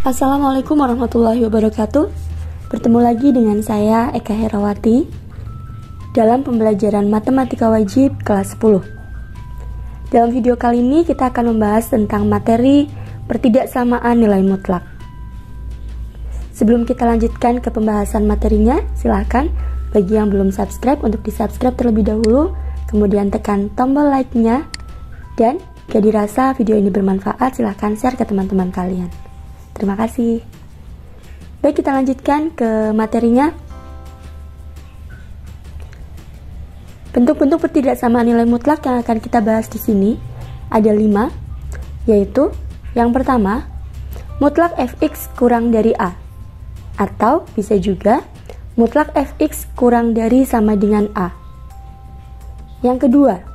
Assalamualaikum warahmatullahi wabarakatuh. Bertemu lagi dengan saya Eka Herawati dalam pembelajaran Matematika Wajib kelas 10. Dalam video kali ini kita akan membahas tentang materi pertidaksamaan nilai mutlak. Sebelum kita lanjutkan ke pembahasan materinya, silahkan bagi yang belum subscribe untuk di-subscribe terlebih dahulu, kemudian tekan tombol like-nya, dan jika dirasa video ini bermanfaat, silahkan share ke teman-teman kalian. Terima kasih. Baik, kita lanjutkan ke materinya. Bentuk-bentuk pertidaksamaan nilai mutlak yang akan kita bahas di sini ada 5, yaitu yang pertama, mutlak fx kurang dari a, atau bisa juga mutlak fx kurang dari sama dengan a. Yang kedua,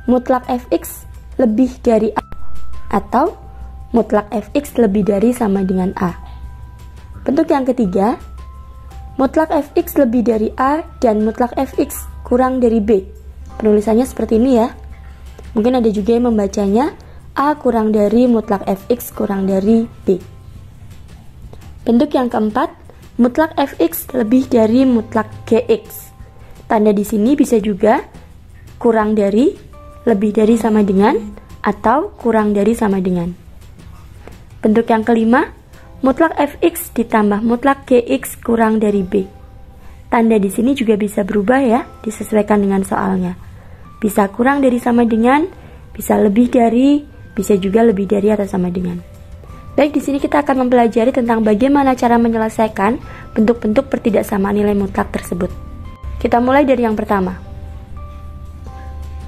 mutlak fx lebih dari a, atau mutlak fx lebih dari sama dengan a. Bentuk yang ketiga, mutlak fx lebih dari a dan mutlak fx kurang dari b. Penulisannya seperti ini ya. Mungkin ada juga yang membacanya a kurang dari mutlak fx kurang dari b. Bentuk yang keempat, mutlak fx lebih dari mutlak gx. Tanda di sini bisa juga kurang dari, lebih dari sama dengan, atau kurang dari sama dengan. Bentuk yang kelima, mutlak fx ditambah mutlak gx kurang dari b. Tanda di sini juga bisa berubah ya, disesuaikan dengan soalnya. Bisa kurang dari sama dengan, bisa lebih dari, bisa juga lebih dari atau sama dengan. Baik, di sini kita akan mempelajari tentang bagaimana cara menyelesaikan bentuk-bentuk pertidaksamaan nilai mutlak tersebut. Kita mulai dari yang pertama.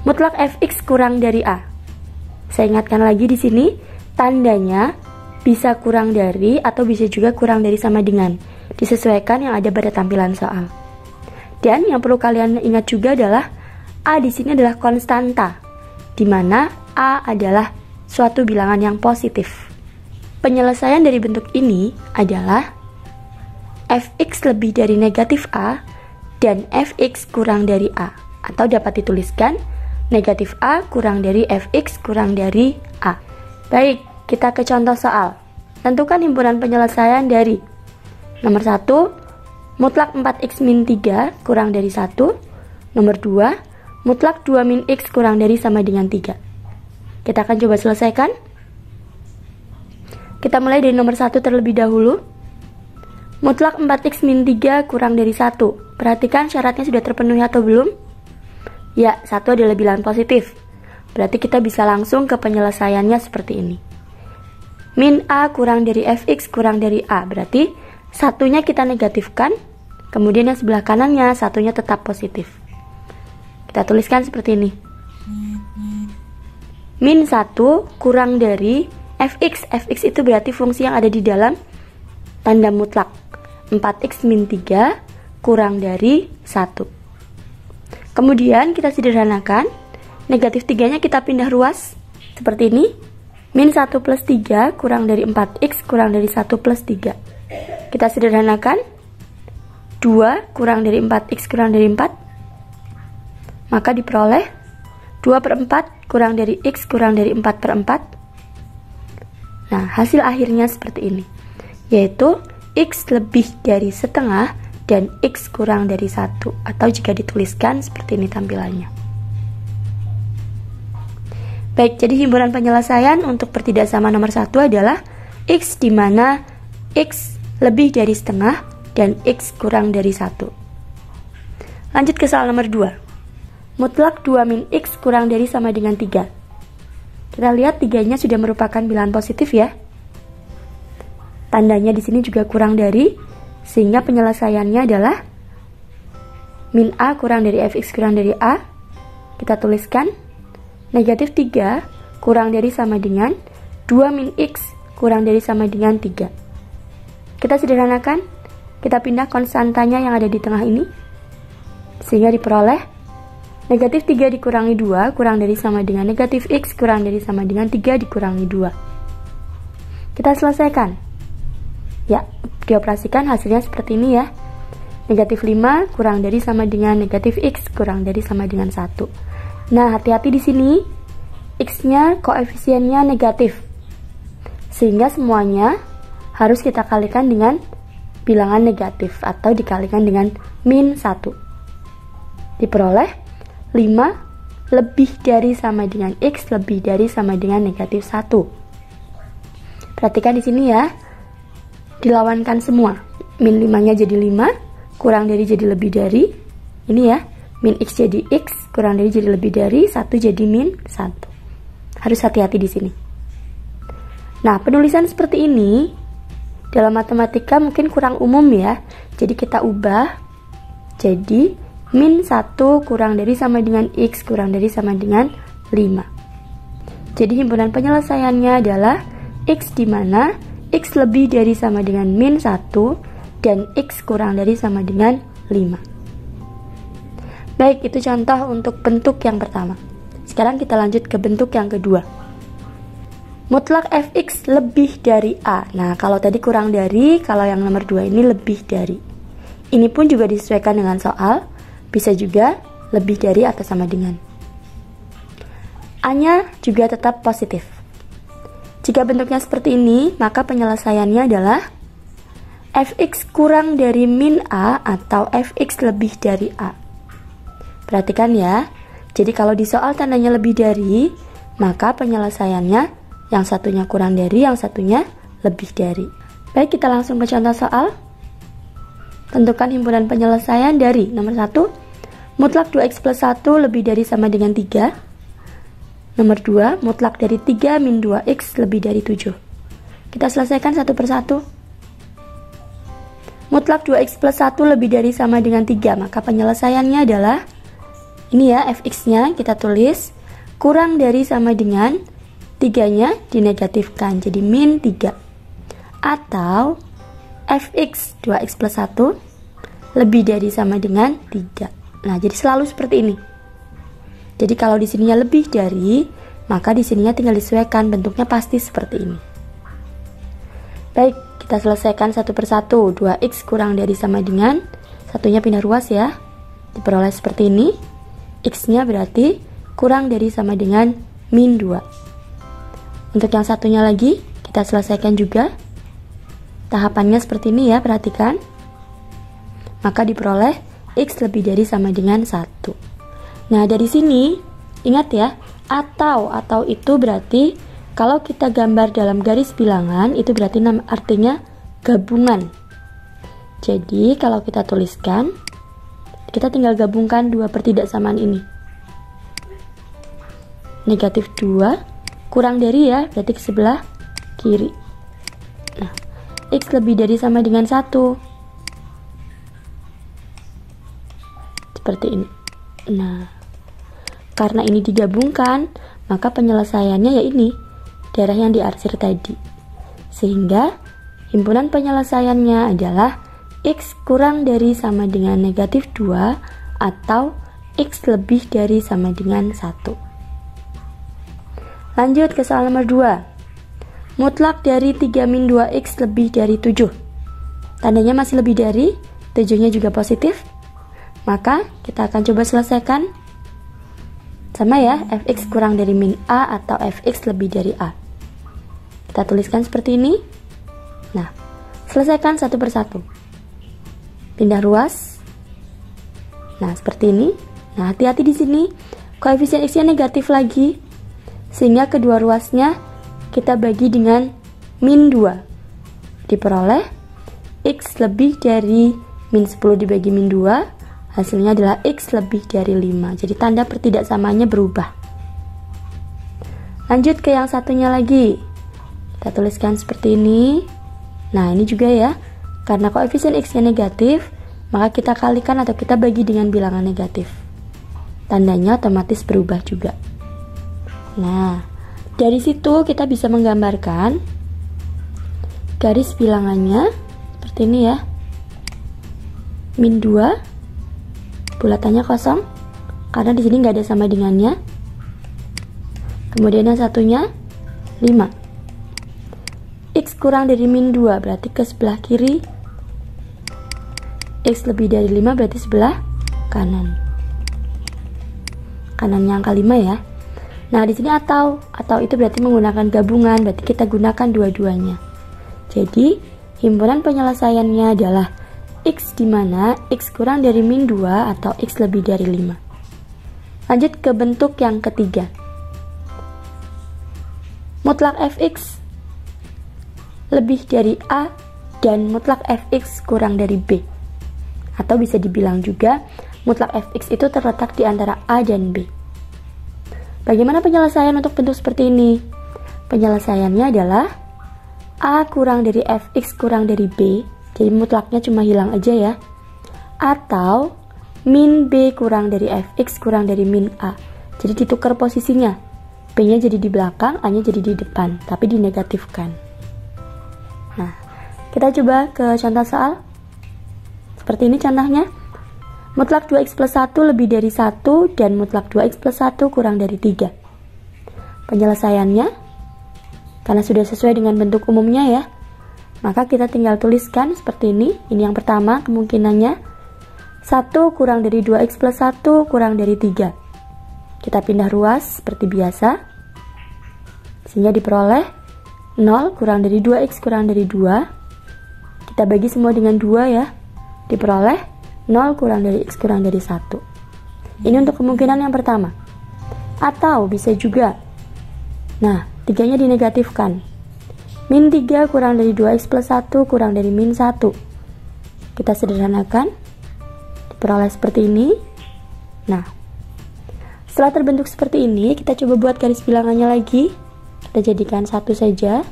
Mutlak fx kurang dari a. Saya ingatkan lagi di sini, tandanya bisa kurang dari atau bisa juga kurang dari sama dengan, disesuaikan yang ada pada tampilan soal. Dan yang perlu kalian ingat juga adalah a di sini adalah konstanta, di mana a adalah suatu bilangan yang positif. Penyelesaian dari bentuk ini adalah fx lebih dari negatif a dan fx kurang dari a, atau dapat dituliskan negatif a kurang dari fx kurang dari a. Baik, kita ke contoh soal. Tentukan himpunan penyelesaian dari nomor 1, mutlak 4x min 3 kurang dari 1. Nomor 2, mutlak 2 min x kurang dari sama dengan 3. Kita akan coba selesaikan. Kita mulai dari nomor 1 terlebih dahulu. Mutlak 4x min 3 kurang dari 1. Perhatikan syaratnya sudah terpenuhi atau belum? Ya, 1 adalah bilangan positif. Berarti kita bisa langsung ke penyelesaiannya seperti ini. Min a kurang dari fx kurang dari a, berarti satunya kita negatifkan, kemudian yang sebelah kanannya satunya tetap positif. Kita tuliskan seperti ini. Min 1 kurang dari fx. Fx itu berarti fungsi yang ada di dalam tanda mutlak. 4x min 3 kurang dari 1. Kemudian kita sederhanakan. Negatif 3-nya kita pindah ruas seperti ini. Min 1 plus 3 kurang dari 4x kurang dari 1 plus 3. Kita sederhanakan. 2 kurang dari 4x kurang dari 4. Maka diperoleh 2 per 4 kurang dari x kurang dari 4 per 4. Nah, hasil akhirnya seperti ini. Yaitu x lebih dari setengah dan x kurang dari 1. Atau jika dituliskan seperti ini tampilannya. Baik, jadi himpunan penyelesaian untuk pertidaksamaan nomor 1 adalah x di mana x lebih dari setengah dan x kurang dari 1. Lanjut ke soal nomor 2. Mutlak 2 min x kurang dari sama dengan 3. Kita lihat 3-nya sudah merupakan bilangan positif ya. Tandanya di sini juga kurang dari, sehingga penyelesaiannya adalah min a kurang dari fx kurang dari a. Kita tuliskan negatif 3 kurang dari sama dengan 2 min x kurang dari sama dengan 3. Kita sederhanakan, kita pindah konstantanya yang ada di tengah ini, sehingga diperoleh negatif 3 dikurangi 2 kurang dari sama dengan negatif x kurang dari sama dengan 3 dikurangi 2. Kita selesaikan. Ya, dioperasikan hasilnya seperti ini ya. Negatif 5 kurang dari sama dengan negatif x kurang dari sama dengan 1. Nah, hati-hati di sini, x-nya koefisiennya negatif. Sehingga semuanya harus kita kalikan dengan bilangan negatif atau dikalikan dengan min 1. Diperoleh 5 lebih dari sama dengan X lebih dari sama dengan negatif 1. Perhatikan di sini ya, dilawankan semua. Min 5-nya jadi 5, kurang dari jadi lebih dari. Ini ya, min X jadi X, kurang dari jadi lebih dari, 1 jadi min 1. Harus hati-hati di sini. Nah, penulisan seperti ini dalam matematika mungkin kurang umum ya. Jadi kita ubah jadi min 1 kurang dari sama dengan X kurang dari sama dengan 5. Jadi himpunan penyelesaiannya adalah X di mana X lebih dari sama dengan min 1 dan X kurang dari sama dengan 5. Baik, itu contoh untuk bentuk yang pertama. Sekarang kita lanjut ke bentuk yang kedua. Mutlak fx lebih dari A. Nah, kalau tadi kurang dari, kalau yang nomor 2 ini lebih dari. Ini pun juga disesuaikan dengan soal, bisa juga lebih dari atau sama dengan. A-nya juga tetap positif. Jika bentuknya seperti ini, maka penyelesaiannya adalah fx kurang dari min A atau fx lebih dari A. Perhatikan ya, jadi kalau di soal tandanya lebih dari, maka penyelesaiannya yang satunya kurang dari, yang satunya lebih dari. Baik, kita langsung ke contoh soal. Tentukan himpunan penyelesaian dari nomor 1, mutlak 2x plus 1 lebih dari sama dengan 3. Nomor 2, mutlak dari 3 min 2x lebih dari 7. Kita selesaikan satu persatu. Mutlak 2x plus 1 lebih dari sama dengan 3, maka penyelesaiannya adalah ini ya, fx-nya kita tulis kurang dari sama dengan 3-nya dinegatifkan jadi min 3, atau fx 2x plus 1 lebih dari sama dengan 3. Nah, jadi selalu seperti ini. Jadi kalau di sininya lebih dari, maka di sininya tinggal disesuaikan, bentuknya pasti seperti ini. Baik, kita selesaikan satu persatu. 2x kurang dari sama dengan, satunya pindah ruas ya, diperoleh seperti ini. X-nya berarti kurang dari sama dengan min 2. Untuk yang satunya lagi, kita selesaikan juga. Tahapannya seperti ini ya, perhatikan. Maka diperoleh X lebih dari sama dengan 1. Nah, dari sini, ingat ya, atau itu berarti, kalau kita gambar dalam garis bilangan, itu berarti artinya gabungan. Jadi, kalau kita tuliskan, kita tinggal gabungkan dua pertidaksamaan ini. Negatif 2 kurang dari ya, berarti ke sebelah kiri. Nah, X lebih dari sama dengan 1. Seperti ini. Nah, karena ini digabungkan, maka penyelesaiannya ya ini, daerah yang diarsir tadi. Sehingga, himpunan penyelesaiannya adalah X kurang dari sama dengan negatif 2 atau X lebih dari sama dengan 1. Lanjut ke soal nomor 2. Mutlak dari 3 min 2x lebih dari 7. Tandanya masih lebih dari, 7-nya juga positif. Maka kita akan coba selesaikan. Sama ya, fx kurang dari min a atau fx lebih dari a. Kita tuliskan seperti ini. Nah, selesaikan satu persatu. Pindah ruas. Nah, seperti ini. Nah, hati-hati di sini. Koefisien x-nya negatif lagi. Sehingga kedua ruasnya kita bagi dengan min 2. Diperoleh X lebih dari min 10 dibagi min 2. Hasilnya adalah X lebih dari 5. Jadi tanda pertidaksamaannya berubah. Lanjut ke yang satunya lagi. Kita tuliskan seperti ini. Nah, ini juga ya. Karena koefisien X-nya negatif, maka kita kalikan atau kita bagi dengan bilangan negatif. Tandanya otomatis berubah juga. Nah, dari situ kita bisa menggambarkan garis bilangannya seperti ini ya. Min 2, bulatannya kosong karena di sini nggak ada sama dengannya. Kemudian yang satunya 5. X kurang dari min 2 berarti ke sebelah kiri. X lebih dari 5 berarti sebelah kanan. Kanannya angka 5 ya. Nah, di sini atau itu berarti menggunakan gabungan, berarti kita gunakan dua-duanya. Jadi, himpunan penyelesaiannya adalah X di mana X kurang dari min 2 atau X lebih dari 5. Lanjut ke bentuk yang ketiga. Mutlak fx lebih dari A dan mutlak fx kurang dari B. Atau bisa dibilang juga, mutlak fx itu terletak di antara A dan B. Bagaimana penyelesaian untuk bentuk seperti ini? Penyelesaiannya adalah A kurang dari fx kurang dari B, jadi mutlaknya cuma hilang aja ya. Atau min B kurang dari fx kurang dari min A, jadi ditukar posisinya. B nya jadi di belakang, A nya jadi di depan, tapi dinegatifkan. Nah, kita coba ke contoh soal. Seperti ini contohnya. Mutlak 2x plus 1 lebih dari 1 dan mutlak 2x plus 1 kurang dari 3. Penyelesaiannya, karena sudah sesuai dengan bentuk umumnya ya, maka kita tinggal tuliskan seperti ini. Ini yang pertama kemungkinannya. 1 kurang dari 2x plus 1 kurang dari 3. Kita pindah ruas seperti biasa, sehingga diperoleh 0 kurang dari 2x kurang dari 2. Kita bagi semua dengan 2 ya, diperoleh 0 kurang dari x kurang dari 1. Ini untuk kemungkinan yang pertama. Atau bisa juga, nah, 3-nya dinegatifkan. Min 3 kurang dari 2x plus 1 kurang dari min 1. Kita sederhanakan, diperoleh seperti ini. Nah, setelah terbentuk seperti ini, kita coba buat garis bilangannya lagi. Kita jadikan 1 saja.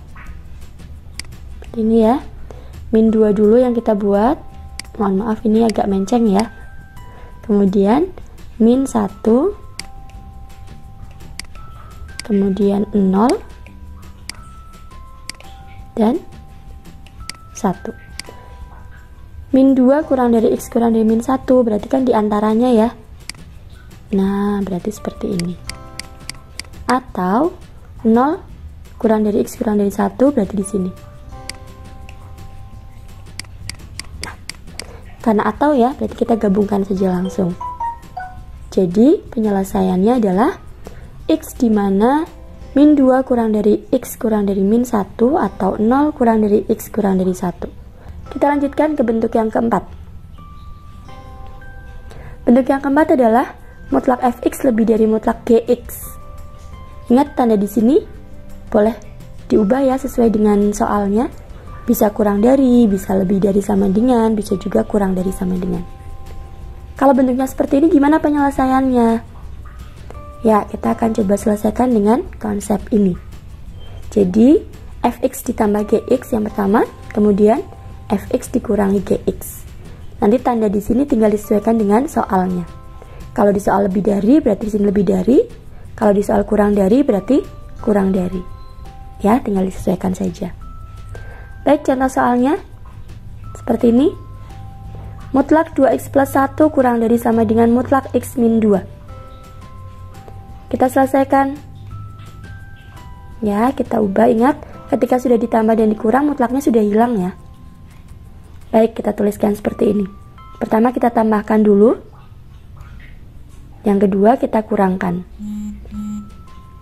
Seperti ini ya. Min 2 dulu yang kita buat. Mohon maaf, ini agak menceng ya. Kemudian min 1, kemudian 0 dan 1. Min 2 kurang dari x kurang dari min 1, berarti kan diantaranya ya. Nah, berarti seperti ini. Atau 0 kurang dari x kurang dari 1, berarti di sini. Nah, karena atau ya, berarti kita gabungkan saja langsung. Jadi, penyelesaiannya adalah x di mana min 2 kurang dari x kurang dari min 1 atau 0 kurang dari x kurang dari 1. Kita lanjutkan ke bentuk yang keempat. Bentuk yang keempat adalah mutlak fx lebih dari mutlak gx. Ingat tanda di sini boleh diubah ya sesuai dengan soalnya. Bisa kurang dari, bisa lebih dari sama dengan, bisa juga kurang dari sama dengan. Kalau bentuknya seperti ini gimana penyelesaiannya? Ya, kita akan coba selesaikan dengan konsep ini. Jadi, fx ditambah gx yang pertama, kemudian fx dikurangi gx. Nanti tanda di sini tinggal disesuaikan dengan soalnya. Kalau di soal lebih dari, berarti di sini lebih dari. Kalau di soal kurang dari, berarti kurang dari. Ya, tinggal disesuaikan saja. Baik, contoh soalnya seperti ini. Mutlak 2x plus 1 kurang dari sama dengan mutlak x min 2. Kita selesaikan. Ya, kita ubah. Ingat, ketika sudah ditambah dan dikurang, mutlaknya sudah hilang ya. Baik, kita tuliskan seperti ini. Pertama kita tambahkan dulu. Yang kedua kita kurangkan.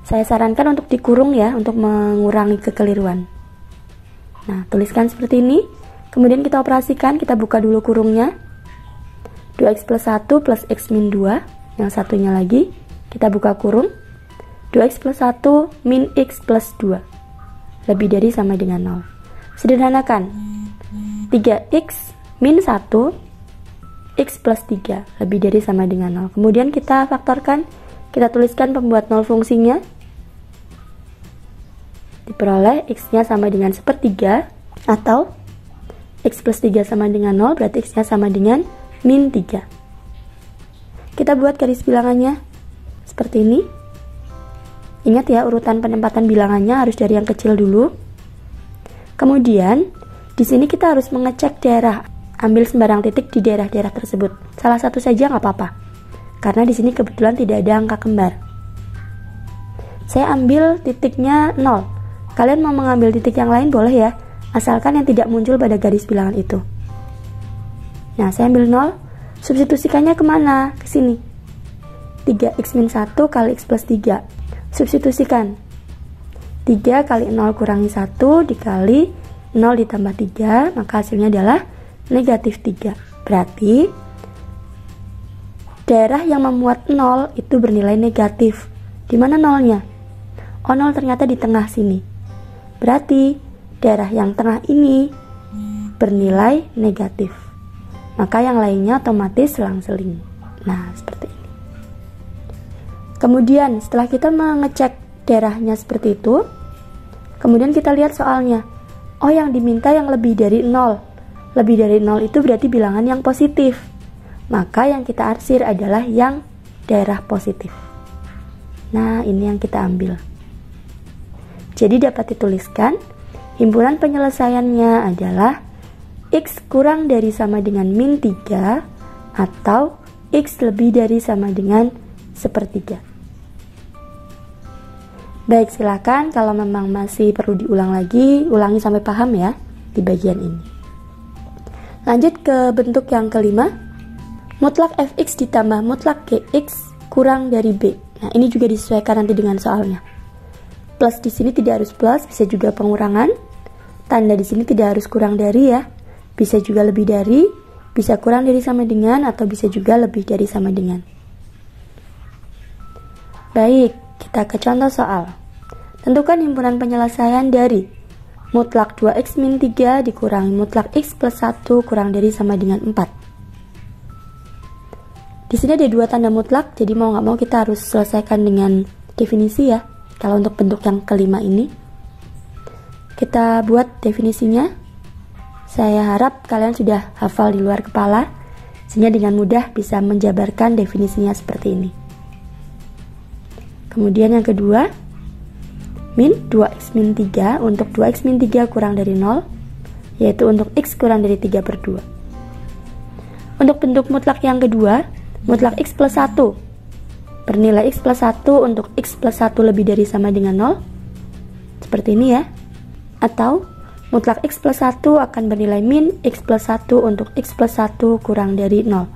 Saya sarankan untuk dikurung ya, untuk mengurangi kekeliruan. Nah, tuliskan seperti ini. Kemudian kita operasikan, kita buka dulu kurungnya. 2x plus 1 plus x min 2. Yang satunya lagi, kita buka kurung. 2x plus 1 min x plus 2. Lebih dari sama dengan 0. Sederhanakan. 3x min 1 x plus 3 lebih dari sama dengan 0. Kemudian kita faktorkan, kita tuliskan pembuat 0 fungsinya. Diperoleh x-nya sama dengan 1/3 atau x plus 3 sama dengan 0, berarti x-nya sama dengan min 3. Kita buat garis bilangannya seperti ini. Ingat ya, urutan penempatan bilangannya harus dari yang kecil dulu. Kemudian di sini kita harus mengecek daerah, ambil sembarang titik di daerah-daerah tersebut. Salah satu saja nggak apa-apa, karena di sini kebetulan tidak ada angka kembar. Saya ambil titiknya 0. Kalian mau mengambil titik yang lain boleh ya, asalkan yang tidak muncul pada garis bilangan itu. Nah, saya ambil 0, substitusikannya kemana? Ke sini. 3x min 1 kali x plus 3. Substitusikan. 3 kali 0 kurangi 1 dikali 0 ditambah 3, maka hasilnya adalah negatif 3. Berarti daerah yang memuat 0 itu bernilai negatif. Di mana nolnya? Oh, 0 ternyata di tengah sini. Berarti daerah yang tengah ini bernilai negatif. Maka yang lainnya otomatis selang-seling. Nah, seperti ini. Kemudian setelah kita mengecek daerahnya seperti itu, kemudian kita lihat soalnya. Oh, yang diminta yang lebih dari 0. Lebih dari 0 itu berarti bilangan yang positif. Maka yang kita arsir adalah yang daerah positif. Nah, ini yang kita ambil. Jadi dapat dituliskan, himpunan penyelesaiannya adalah X kurang dari sama dengan min 3 atau X lebih dari sama dengan sepertiga. Baik, silakan kalau memang masih perlu diulang lagi, ulangi sampai paham ya di bagian ini. Lanjut ke bentuk yang kelima, mutlak fx ditambah mutlak gx kurang dari b. Nah, ini juga disesuaikan nanti dengan soalnya. Plus di sini tidak harus plus, bisa juga pengurangan. Tanda di sini tidak harus kurang dari ya. Bisa juga lebih dari, bisa kurang dari sama dengan, atau bisa juga lebih dari sama dengan. Baik, kita ke contoh soal. Tentukan himpunan penyelesaian dari mutlak 2x min 3 dikurangi mutlak x plus 1 kurang dari sama dengan 4. Di sini ada dua tanda mutlak, jadi mau nggak mau kita harus selesaikan dengan definisi ya. Kalau untuk bentuk yang kelima ini, kita buat definisinya. Saya harap kalian sudah hafal di luar kepala, sehingga dengan mudah bisa menjabarkan definisinya seperti ini. Kemudian yang kedua, min 2x min 3 untuk 2x min 3 kurang dari 0, yaitu untuk x kurang dari 3/2. Untuk bentuk mutlak yang kedua, mutlak x plus 1 bernilai x plus 1 untuk x plus 1 lebih dari sama dengan 0, seperti ini ya. Atau mutlak x plus 1 akan bernilai min x plus 1 untuk x plus 1 kurang dari 0,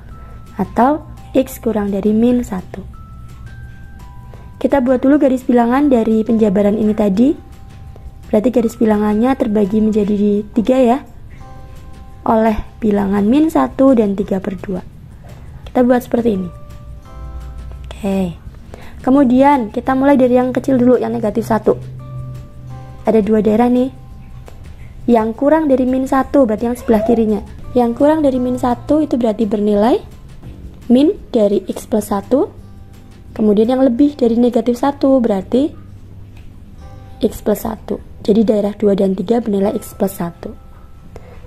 atau x kurang dari min 1. Kita buat dulu garis bilangan dari penjabaran ini tadi. Berarti garis bilangannya terbagi menjadi 3 ya, oleh bilangan min 1 dan 3/2. Kita buat seperti ini. Oke. Kemudian kita mulai dari yang kecil dulu, yang negatif 1. Ada dua daerah nih. Yang kurang dari min 1 berarti yang sebelah kirinya. Yang kurang dari min 1 itu berarti bernilai min dari x plus 1. Kemudian yang lebih dari negatif 1 berarti x plus 1. Jadi daerah 2 dan 3 bernilai x plus 1.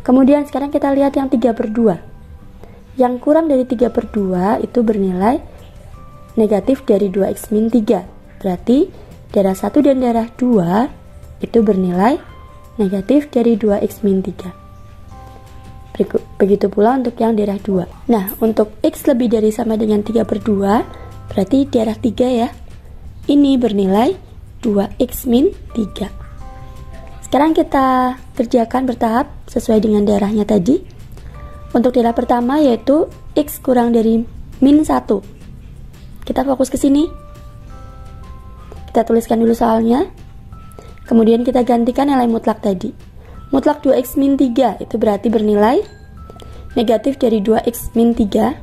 Kemudian sekarang kita lihat yang 3/2. Yang kurang dari 3/2 itu bernilai negatif dari 2x min 3. Berarti daerah 1 dan daerah 2 itu bernilai negatif dari 2x min 3. Begitu pula untuk yang daerah 2. Nah, untuk x lebih dari sama dengan 3/2 berarti daerah 3 ya, ini bernilai 2x min 3. Sekarang kita kerjakan bertahap sesuai dengan daerahnya tadi. Untuk daerah pertama yaitu x kurang dari min 1. Kita fokus ke sini. Kita tuliskan dulu soalnya. Kemudian kita gantikan nilai mutlak tadi. Mutlak 2x min 3 itu berarti bernilai negatif dari 2x min 3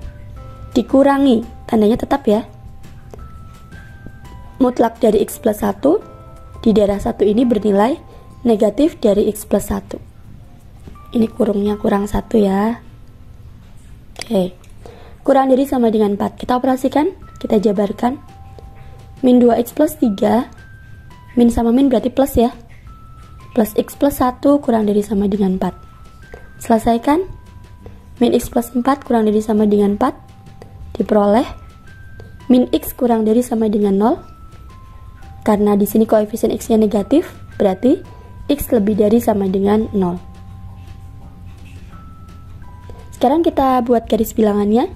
dikurangi, tandanya tetap ya, mutlak dari x plus 1. Di daerah 1 ini bernilai negatif dari x plus 1. Ini kurungnya kurang 1 ya. Oke. Kurang dari sama dengan 4. Kita operasikan, kita jabarkan. Min 2x plus 3, min sama min berarti plus ya, plus x plus 1 kurang dari sama dengan 4. Selesaikan. Min x plus 4 kurang dari sama dengan 4 diperoleh min x kurang dari sama dengan 0. Karena di sini koefisien x-nya negatif, berarti x lebih dari sama dengan 0. Sekarang kita buat garis bilangannya.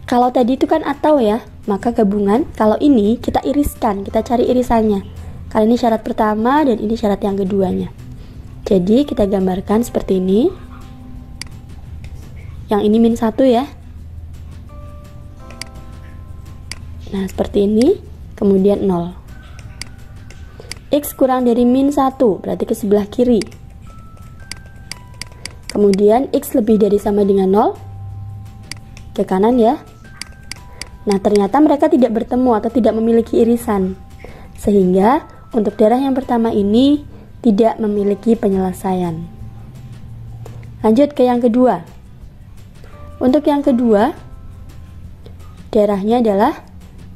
Kalau tadi itu kan atau ya, maka gabungan. Kalau ini kita iriskan, kita cari irisannya. Kali ini syarat pertama dan ini syarat yang keduanya. Jadi kita gambarkan seperti ini. Yang ini min 1 ya. Nah, seperti ini, kemudian 0. X kurang dari min 1, berarti ke sebelah kiri. Kemudian X lebih dari sama dengan 0, ke kanan ya. Nah, ternyata mereka tidak bertemu atau tidak memiliki irisan. Sehingga untuk daerah yang pertama ini tidak memiliki penyelesaian. Lanjut ke yang kedua. Untuk yang kedua, daerahnya adalah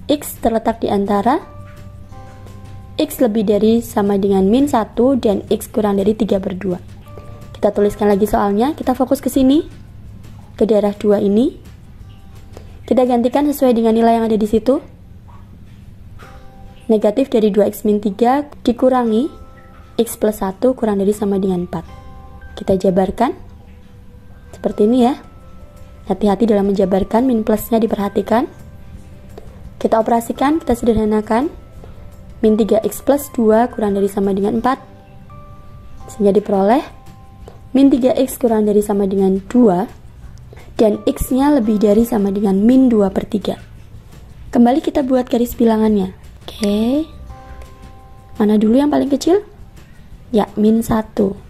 X terletak di antara X lebih dari sama dengan min 1 dan X kurang dari 3/2. Kita tuliskan lagi soalnya, kita fokus ke sini, ke daerah 2 ini. Kita gantikan sesuai dengan nilai yang ada di situ. Negatif dari 2x min 3 dikurangi X plus 1 kurang dari sama dengan 4. Kita jabarkan seperti ini ya. Hati-hati dalam menjabarkan, min plusnya diperhatikan. Kita operasikan, kita sederhanakan. Min 3x plus 2 kurang dari sama dengan 4, sehingga diperoleh min 3x kurang dari sama dengan 2 dan x nya lebih dari sama dengan min 2/3. Kembali kita buat garis bilangannya. Oke, mana dulu yang paling kecil? Ya, min 1.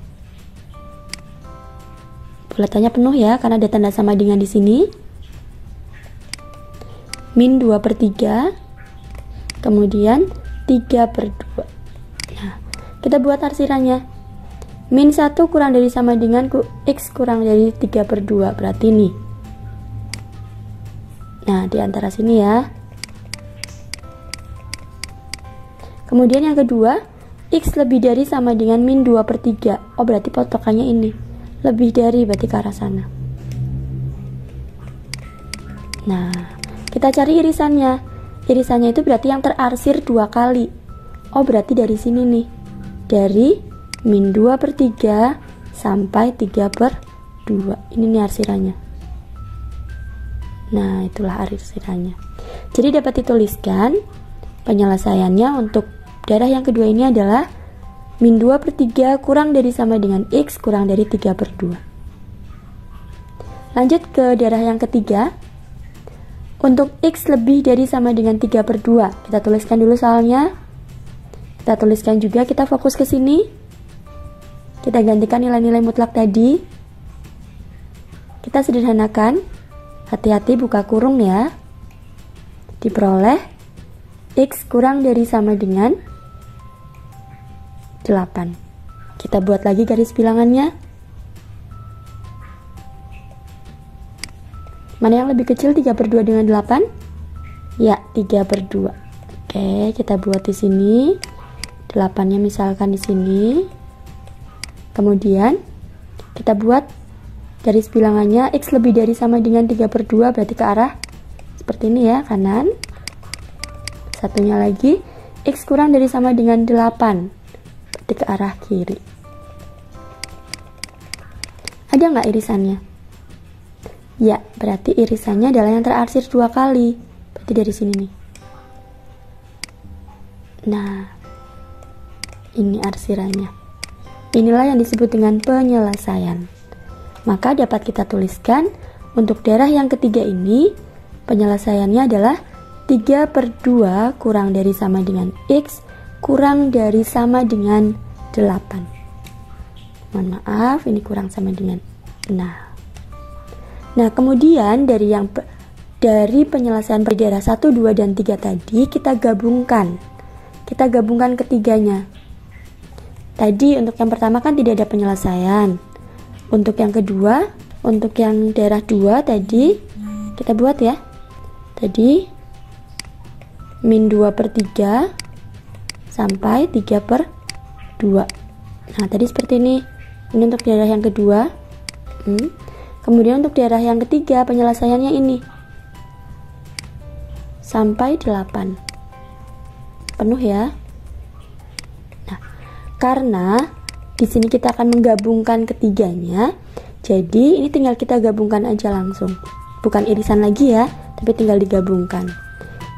Bulatannya penuh ya, karena ada tanda sama dengan di sini. Min 2/3, kemudian 3/2. Nah, kita buat arsirannya. Min 1 kurang dari sama dengan X kurang dari 3/2, berarti ini. Nah, di antara sini ya. Kemudian yang kedua, X lebih dari sama dengan min 2/3. Oh, berarti potokannya ini. Lebih dari, berarti ke arah sana. Nah, kita cari irisannya. Irisannya itu berarti yang terarsir 2 kali. Oh, berarti dari sini nih. Dari min 2/3 sampai 3/2. Ini nih arsirannya. Nah, itulah arsirannya. Jadi dapat dituliskan penyelesaiannya untuk daerah yang kedua ini adalah min 2/3 kurang dari sama dengan X kurang dari 3/2. Lanjut ke daerah yang ketiga. Untuk X lebih dari sama dengan 3/2, kita tuliskan dulu soalnya. Kita tuliskan juga, kita fokus ke sini. Kita gantikan nilai-nilai mutlak tadi. Kita sederhanakan. Hati-hati buka kurung ya. Diperoleh X kurang dari sama dengan 8. Kita buat lagi garis bilangannya. Mana yang lebih kecil, 3/2 dengan 8? Ya, 3/2. Oke, kita buat di sini. 8-nya misalkan di sini. Kemudian kita buat garis bilangannya. X lebih dari sama dengan 3/2, berarti ke arah seperti ini ya, kanan. Satunya lagi, X kurang dari sama dengan 8, berarti ke arah kiri. Ada nggak irisannya? Ya, berarti irisannya adalah yang terarsir 2 kali. Berarti dari sini nih. Nah, ini arsirannya. Inilah yang disebut dengan penyelesaian. Maka dapat kita tuliskan untuk daerah yang ketiga ini, penyelesaiannya adalah 3/2 kurang dari sama dengan X kurang dari sama dengan 8. Mohon maaf, ini kurang sama dengan. Nah, kemudian dari penyelesaian per daerah 1, 2, dan 3 tadi kita gabungkan. Kita gabungkan ketiganya. Tadi untuk yang pertama kan tidak ada penyelesaian. Untuk yang kedua, untuk yang daerah 2 tadi kita buat ya. Tadi min 2/3 sampai 3/2. Nah, tadi seperti ini. Ini untuk daerah yang kedua. Kemudian untuk daerah yang ketiga penyelesaiannya ini sampai 8. Penuh ya. Nah, karena di sini kita akan menggabungkan ketiganya, jadi ini tinggal kita gabungkan aja langsung. Bukan irisan lagi ya, tapi tinggal digabungkan.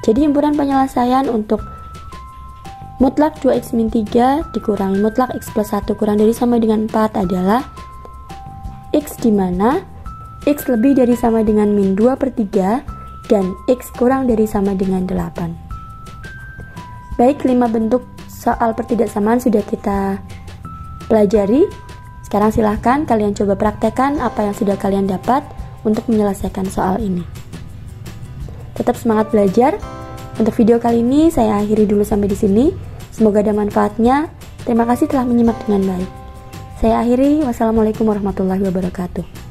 Jadi himpunan penyelesaian untuk mutlak 2x min 3 dikurangi mutlak x plus 1 kurang dari sama dengan 4 adalah x di mana X lebih dari sama dengan min 2/3 dan X kurang dari sama dengan 8. Baik, 5 bentuk soal pertidaksamaan sudah kita pelajari. Sekarang silahkan kalian coba praktekkan apa yang sudah kalian dapat untuk menyelesaikan soal ini. Tetap semangat belajar. Untuk video kali ini saya akhiri dulu sampai di sini. Semoga ada manfaatnya. Terima kasih telah menyimak dengan baik. Saya akhiri. Wassalamualaikum warahmatullahi wabarakatuh.